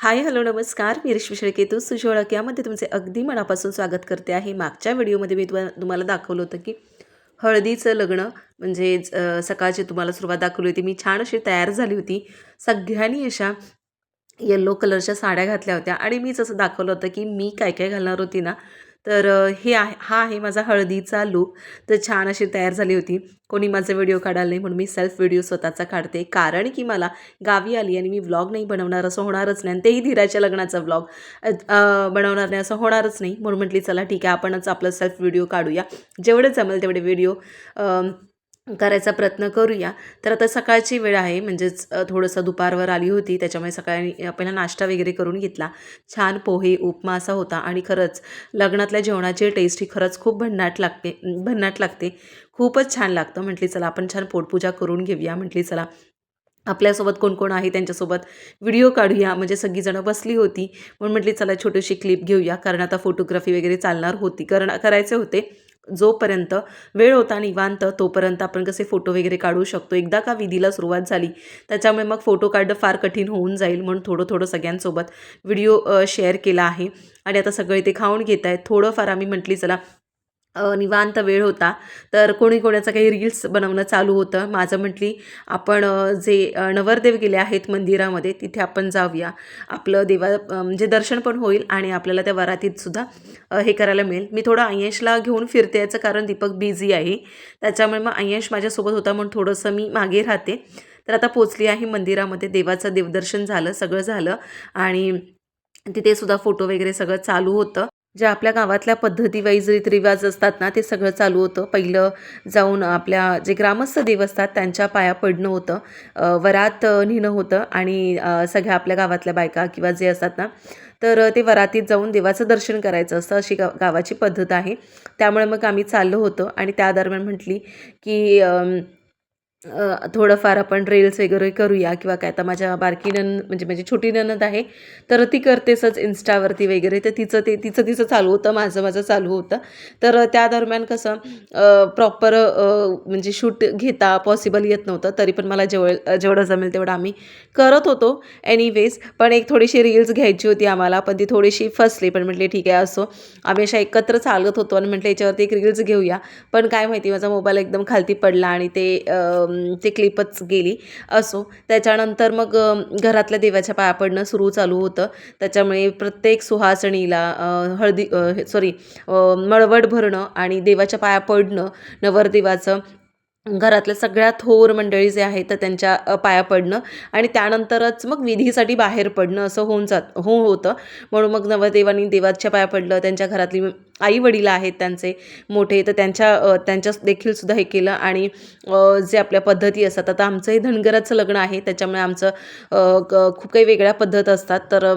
Hi hello नमस्कार. मी रेश्मी शेळके सुशोळक यामध्ये तुमचे अगदी मनापासून स्वागत करते आहे. मागच्या व्हिडिओमध्ये मी तुम्हाला दाखवलं होतं की हळदीचं लग्न म्हणजेच सकाळची तुम्हाला सुरुवात दाखवली होती. मी छान अशी तयार झाली होती. सगळ्यांनी अशा येलो कलरच्या साड्या घातल्या होत्या आणि मीच असं दाखवलं होतं की मी काय काय घालणार होती ना. तर हा आहे माझा हळदीचा लूक. तर छान अशी तयार झाली होती. कोणी माझा व्हिडिओ काढायला नाही म्हणून मी सेल्फ व्हिडिओ स्वतःचा काढते, कारण की मला गावी आली आणि मी व्लॉग नाही बनवणार असं होणारच नाही, आणि तेही धीराच्या लग्नाचा व्लॉग बनवणार नाही असं होणारच नाही. म्हणून म्हटली चला ठीक आहे, आपणच आपलं सेल्फ व्हिडिओ काढूया. जेवढे जमेल तेवढे व्हिडिओ करायचा प्रयत्न करूया. तर आता सकाळची वेळ आहे, म्हणजेच थोडंसं दुपारवर आली होती, त्याच्यामुळे सकाळी पहिला नाश्ता वगैरे करून घेतला. छान पोहे उपमा असा होता आणि खरंच लग्नातल्या जेवणाची टेस्ट ही खरंच खूप भन्नाट लागते. खूपच छान लागतं. म्हटली चला आपण छान पोटपूजा करून घेऊया. म्हटली चला आपल्यासोबत कोण कोण आहे त्यांच्यासोबत व्हिडिओ काढूया. म्हणजे सगळीजणं बसली होती म्हणून म्हटली चला छोटीशी क्लिप घेऊया, कारण आता फोटोग्राफी वगैरे चालणार होती, करायचे होते. जोपर्यंत वेळ होता निवांत तोपर्यंत आपण कसे फोटो वगैरे काढू शकतो. एकदा का विधीला सुरुवात झाली त्याच्यामुळे मग फोटो काढणं फार कठीण होऊन जाईल, म्हणून थोडं थोडं सगळ्यांसोबत व्हिडिओ शेअर केला आहे. आणि आता सगळे ते खाऊन घेत आहेत. थोडंफार आम्ही म्हटली चला निवांत वेळ होता तर कोणाचं काही रील्स बनवणं चालू होतं. माझं म्हटली आपण जे नवरदेव गेले आहेत मंदिरामध्ये तिथे आपण जाऊया. आपलं म्हणजे दर्शन पण होईल आणि आपल्याला त्या वरातीत सुद्धा हे करायला मिळेल. मी थोडं आयशला घेऊन फिरते, याचं कारण दीपक बिझी आहे, त्याच्यामुळे मग आयश माझ्यासोबत होता म्हणून थोडंसं मी मागे राहते. तर आता पोचली आहे मंदिरामध्ये. देवाचं देवदर्शन झालं, सगळं झालं आणि तिथे सुद्धा फोटो वगैरे सगळं चालू होतं. ज्या आपल्या गावातल्या पद्धती वाईज रीतरिवाज असतात ना, ते सगळं चालू होतं. पहिलं जाऊन आपल्या जे ग्रामस्थ देव असतात त्यांच्या पाया पडणं होतं, वरात नेणं होतं आणि सगळ्या आपल्या गावातल्या बायका किंवा जे असतात ना, तर ते वरातीत जाऊन देवाचं दर्शन करायचं असतं, अशी गावाची पद्धत आहे. त्यामुळे मग आम्ही चाललो होतो आणि त्या दरम्यान म्हटली की थोडंफार आपण रील्स वगैरे करूया किंवा काय. तर माझ्या बारकी म्हणजे माझी छोटी नणद आहे, तर ती करतेसच इन्स्टावरती वगैरे, तर तिचं चालू होतं, माझं चालू होतं. तर त्या दरम्यान कसं प्रॉपर म्हणजे शूट घेता पॉसिबल येत नव्हतं, तरी पण मला जेवढं जमेल तेवढं आम्ही करत होतो. एनिवेज पण एक थोडीशी रील्स घ्यायची होती आम्हाला, पण ती थोडीशी फसली. पण म्हटले ठीक आहे असो, आम्ही अशा एकत्र चालत होतो आणि म्हटलं याच्यावरती एक रील्स घेऊया. पण काय माहिती माझा मोबाईल एकदम खालती पडला आणि ते क्लिपच गेली. असो, त्याच्यानंतर मग घरातल्या देवाच्या पाया पडणं चालू होतं. त्याच्यामुळे प्रत्येक सुहासणीला मळवट भरणं आणि देवाच्या पाया पडणं, नवरदेवाचं घरातल्या सगळ्या थोर मंडळी जे आहेत तर त्यांच्या पाया पडणं आणि त्यानंतरच मग विधीसाठी बाहेर पडणं असं होतं. म्हणून मग नवरदेवानी देवाच्या पाया पडलं. त्यांच्या घरातली आई वडील आहेत त्यांचे मोठे, तर त्यांच्या देखील सुद्धा हे केलं. आणि जे आपल्या पद्धती असतात, आता आमचंही धनगराचं लग्न आहे त्याच्यामुळे आमचं खूप काही वेगळ्या पद्धत असतात, तर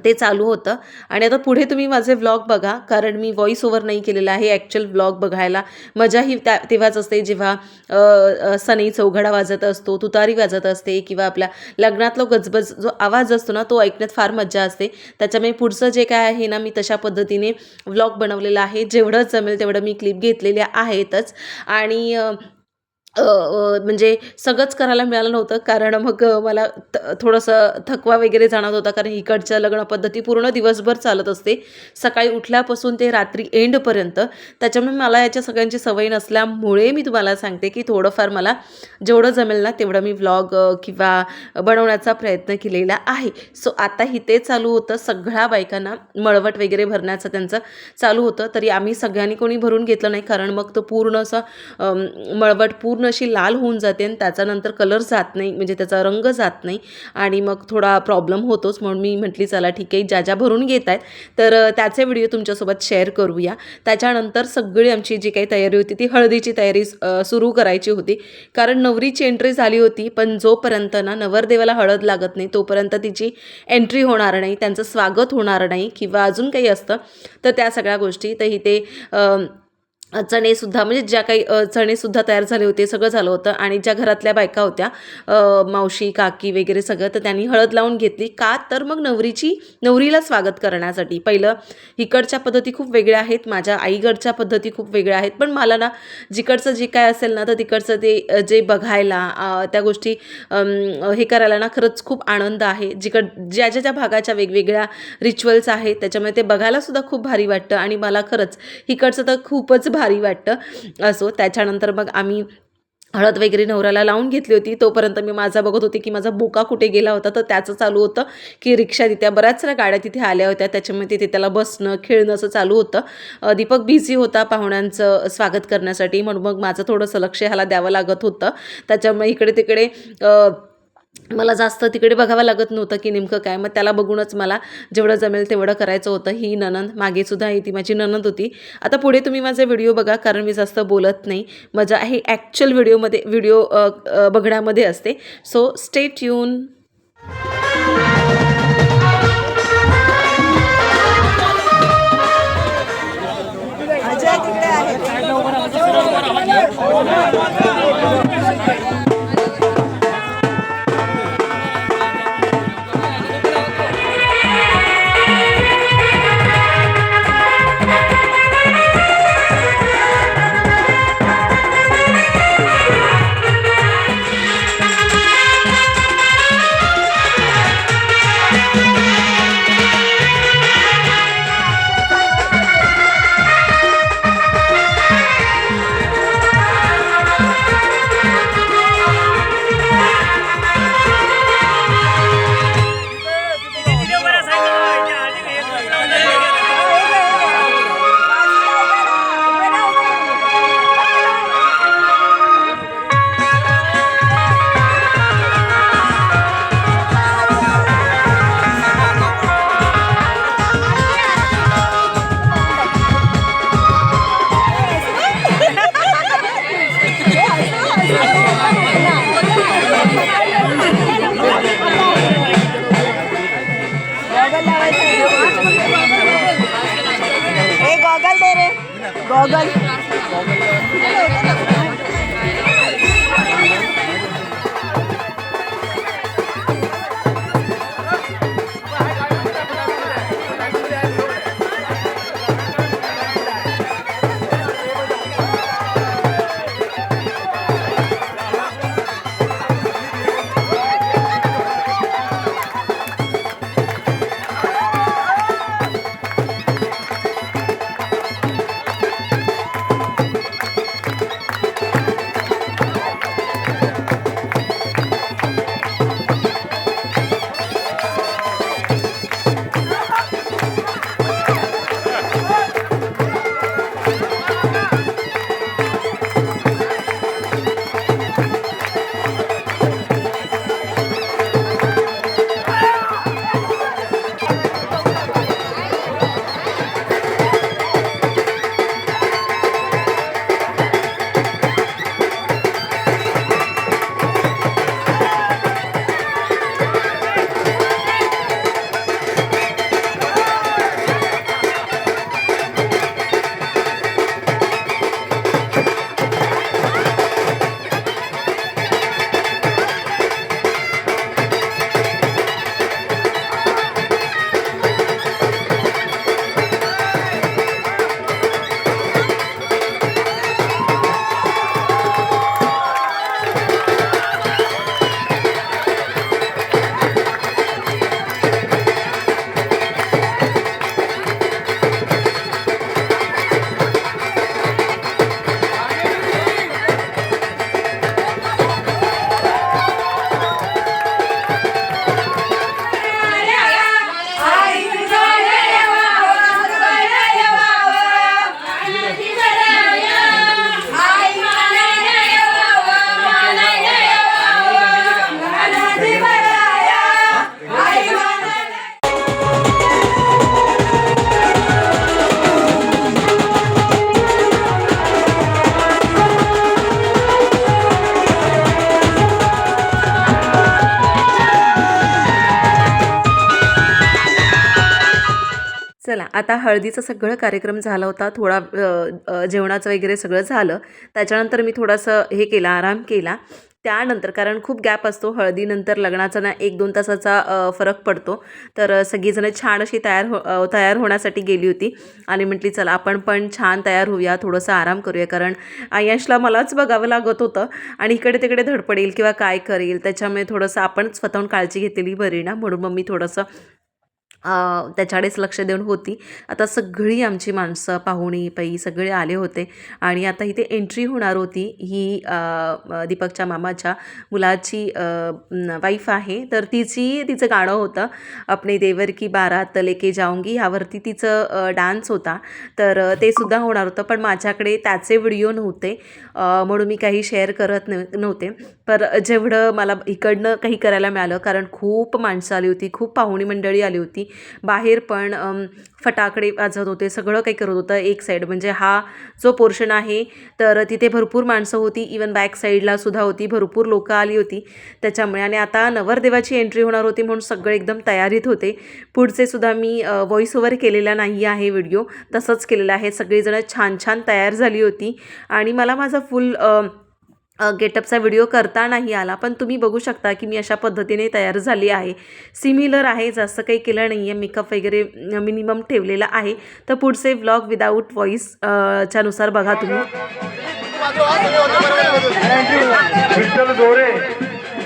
ते चालू होतं. आणि आता पुढे तुम्ही माझे व्लॉग बघा, कारण मी व्हॉइस ओव्हर नाही केलेला आहे. ॲक्च्युअल व्लॉग बघायला मजा ही तेव्हाच असते जेव्हा सनई चौघडा वाजत असतो, तुतारी वाजत असते किंवा आपल्या लग्नातला गजबज जो आवाज असतो ना, तो ऐकण्यात फार मजा असते. त्याच्यामुळे पुढचं जे काय आहे ना, मी तशा पद्धतीने व्लॉग बनवलेला आहे. जेवढं जमेल तेवढं मी क्लिप घेतलेल्या आहेतच. आणि म्हणजे सगळंच करायला मिळालं नव्हतं, कारण मग मला थोडंसं थकवा वगैरे जाणवत होता, कारण इकडच्या लग्न पद्धती पूर्ण दिवसभर चालत असते, सकाळी उठल्यापासून ते रात्री एंडपर्यंत. त्याच्यामुळे मला याच्या सगळ्यांची सवय नसल्यामुळे मी तुम्हाला सांगते की थोडंफार मला जेवढं जमेल ना तेवढं मी व्लॉग किंवा बनवण्याचा प्रयत्न केलेला आहे. सो आता ते चालू होतं. सगळ्या बायकांना मळवट वगैरे भरण्याचं त्यांचं चालू होतं. तरी आम्ही सगळ्यांनी कोणी भरून घेतलं नाही, कारण मग तो पूर्ण असं मळवट पूर्ण अशी लाल होऊन जाते आणि त्याच्यानंतर कलर जात नाही, म्हणजे त्याचा रंग जात नाही आणि मग थोडा प्रॉब्लेम होतोच. म्हणून मी म्हटली चला ठीक आहे, ज्या भरून घेत आहेत तर त्याचे व्हिडिओ तुमच्यासोबत शेअर करूया. त्याच्यानंतर सगळी आमची जी काही तयारी होती ती हळदीची तयारी सुरू करायची होती, कारण नवरीची एंट्री झाली होती, पण जोपर्यंत ना नवरदेवाला हळद लागत नाही तोपर्यंत तिची एंट्री होणार नाही, त्यांचं स्वागत होणार नाही किंवा अजून काही असतं तर त्या सगळ्या गोष्टी. तर ते चणेसुद्धा म्हणजे ज्या काही चणेसुद्धा तयार झाले होते, सगळं झालं होतं. आणि ज्या घरातल्या बायका होत्या, मावशी, काकी वगैरे सगळं, तर त्यांनी हळद लावून घेतली. का तर मग नवरीला स्वागत करण्यासाठी. पहिलं इकडच्या पद्धती खूप वेगळ्या आहेत, माझ्या आईकडच्या पद्धती खूप वेगळ्या आहेत. पण मला ना जिकडचं जे काय असेल ना, तर तिकडचं ते जे बघायला, त्या गोष्टी हे करायला ना खरंच खूप आनंद आहे. ज्या ज्या ज्या भागाच्या वेगवेगळ्या रिच्युअल्स आहेत, त्याच्यामुळे ते बघायलासुद्धा खूप भारी वाटतं. आणि मला खरंच इकडचं तर खूपच भारी वाटतं. त्याच्यानंतर मग आम्ही हळद वगैरे नवऱ्याला लावून घेतली होती. तोपर्यंत मी माझा बघत होते की माझा बोका कुठे गेला होता. तर त्याचं चालू होतं की रिक्षा तिथे बऱ्याच साऱ्या गाड्या तिथे आल्या होत्या, त्याच्यामुळे तिथे त्याला बसणं खेळणं असं चालू होतं. दीपक बिझी होता पाहुण्यांचं स्वागत करण्यासाठी, म्हणून मग माझं थोडंसं लक्ष ह्याला द्यावं लागत होतं. त्याच्यामुळे इकडे तिकडे मला जास्त तिकडे बघावं लागत नव्हतं की नेमकं काय. मग त्याला बघूनच मला जेवढं जमेल तेवढं करायचं होतं. ही नणंद मागेसुद्धा आहे, ती माझी नणंद होती. आता पुढे तुम्ही माझा व्हिडिओ बघा, कारण मी जास्त बोलत नाही. मजा आहे ॲक्च्युअल व्हिडिओ बघण्यामध्ये असते. So stay tune. अजय तिकडे आहे. गॉगल दे रे, गॉगल. आता हळदीचा सगळं कार्यक्रम झाला होता. थोडा जेवणाचं वगैरे सगळं झालं. त्याच्यानंतर मी थोडंसं हे केला, आराम केला. त्यानंतर कारण खूप गॅप असतो हळदीनंतर लग्नाचा ना 1-2 तासाचा फरक पडतो. तर सगळीजणं छान अशी तयार होण्यासाठी गेली होती आणि म्हटली चला आपण पण छान तयार होऊया, थोडंसं आराम करूया. कारण आयशला मलाच बघावं लागत होतं आणि इकडे तिकडे धडपडेल किंवा काय करेल, त्याच्यामुळे थोडंसं आपण स्वतःहून काळजी घेतलेली बरी ना, म्हणून मग मी थोडंसं त्याच्याकडेच लक्ष देऊन होती. आता सगळी आमची माणसं पाहुणी पै सगळे आले होते आणि आता इथे एंट्री होणार होती. ही दीपकच्या मामाच्या मुलाची वाईफ आहे. तर तिचं गाणं होतं अपने देवर की बारात लेके जाऊंगी, ह्यावरती तिचं डान्स होता. तर ते सुद्धा होणार होतं, पण माझ्याकडे त्याचे व्हिडिओ नव्हते म्हणून मी काही शेअर करत नव्हते. पर जेवढं मला इकडनं काही करायला मिळालं, कारण खूप माणसं आली होती, खूप पाहुणी मंडळी आली होती. बाहेर पण फटाकडे वाजत होते, सगळं काही करत होतं. एक साईड म्हणजे हा जो पोर्शन आहे तर तिथे भरपूर माणसं होती. इवन बॅक साईडला सुद्धा होती, भरपूर लोकं आली होती त्याच्यामुळे. आणि आता नवरदेवाची एंट्री होणार होती म्हणून सगळे एकदम तयारीत होते. पुढचे सुद्धा मी व्हॉइस ओव्हर केलेला नाही आहे, व्हिडिओ तसंच केलेला आहे. सगळेजण छान छान तयार झाली होती आणि मला माझा फुल गेटअपचा व्हिडिओ करता नाही आला, पण तुम्ही बघू शकता की मी अशा पद्धतीने तयार झाली आहे. सिमिलर आहे, जास्त काही केलं नाही आहे, मेकअप वगैरे मिनिमम ठेवलेला आहे. तर पुढचे व्लॉग विदाऊट व्हॉइस च्या नुसार बघा तुम्ही. विठ्ठल दोरे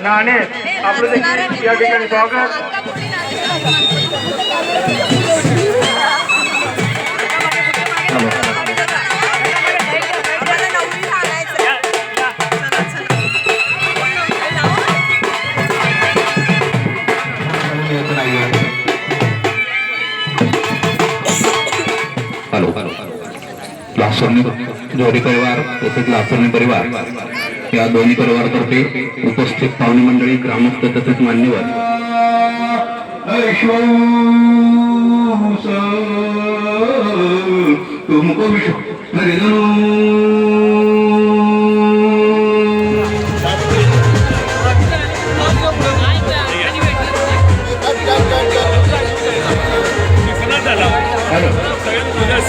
नाणे आपलं देखील या ठिकाणी स्वागत. लासोनी जोडी परिवार तसेच लासोनी परिवार या दोन्ही परिवारातर्फे उपस्थित पाहुणे मंडळी, ग्रामस्थ तसेच मान्यवर तुमको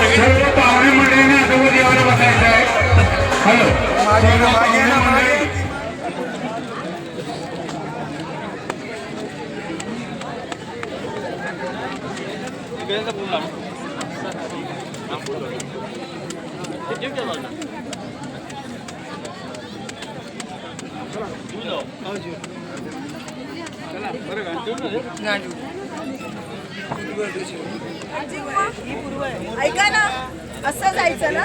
सर्व पाहुणे मंडळीने अगोदर यावर बसायचं आहे. हॅलो ऐका ना, असं जायचं ना.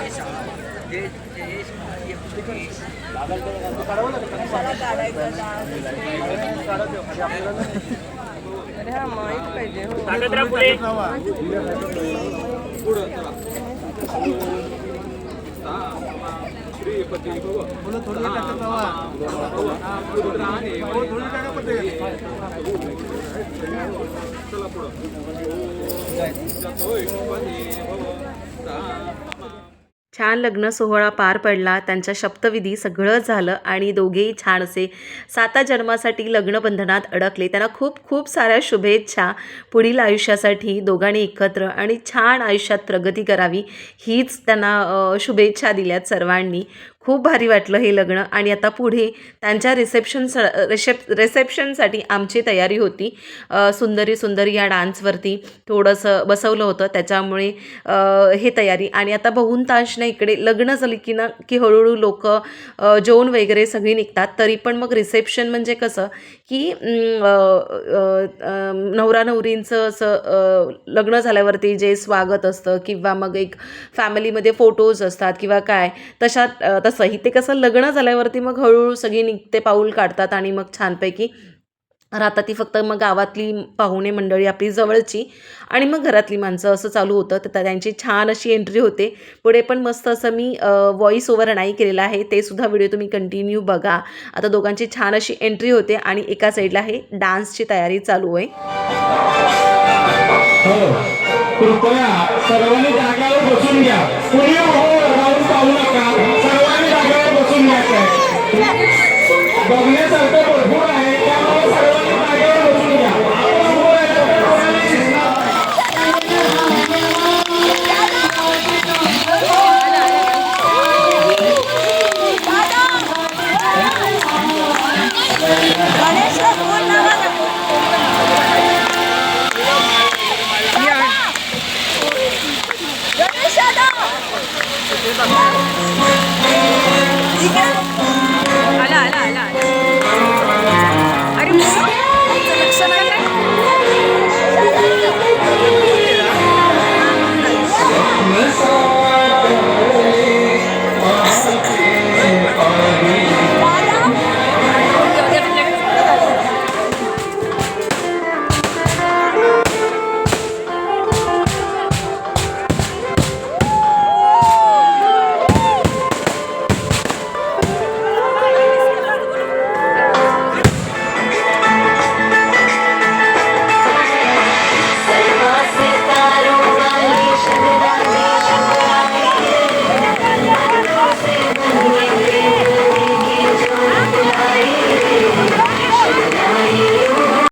छान लग्न सोहळा पार पडला, त्यांच्या शपथविधी सगळं झालं आणि दोघेही छान असे 7 जन्मासाठी लग्नबंधनात अडकले. त्यांना खूप खूप साऱ्या शुभेच्छा पुढील आयुष्यासाठी. दोघांनी एकत्र आणि छान आयुष्यात प्रगती करावी हीच त्यांना शुभेच्छा दिल्यात सर्वांनी. खूप भारी वाटलं हे लग्न. आणि आता पुढे त्यांच्या रिसेप्शनसाठी आमची तयारी होती. सुंदरी सुंदरी या डान्सवरती थोडंसं बसवलं होतं, त्याच्यामुळे हे तयारी. आणि आता बहुतांश ना इकडे लग्न झाली की हळूहळू लोक जेवण वगैरे सगळी निघतात. तरी पण मग रिसेप्शन म्हणजे कसं की नवरा नवरींचं असं लग्न झाल्यावरती जे स्वागत असतं किंवा मग एक फॅमिलीमध्ये फोटोज असतात किंवा काय तसं इथे कसं लग्न झाल्यावरती मग हळूहळू सगळी निघते पाऊल काढतात आणि मग छानपैकी राहतात. ती फक्त मग गावातली पाहुणे मंडळी आपली जवळची आणि मग घरातली माणसं असं चालू होतं. तर त्यांची छान अशी एंट्री होते. पुढे पण मस्त असं मी व्हॉइस ओव्हर नाही केलेला आहे, ते सुद्धा व्हिडिओ तुम्ही कंटिन्यू बघा. आता दोघांची छान अशी एंट्री होते आणि एका साईडला हे डान्सची तयारी चालू आहे. कृपया सर्वांनी जागेवर बसून घ्या. पुढे राहून पाहू नका. सर्वांनी जागेवर बसून घ्यायचं आहे. बघण्यासारखं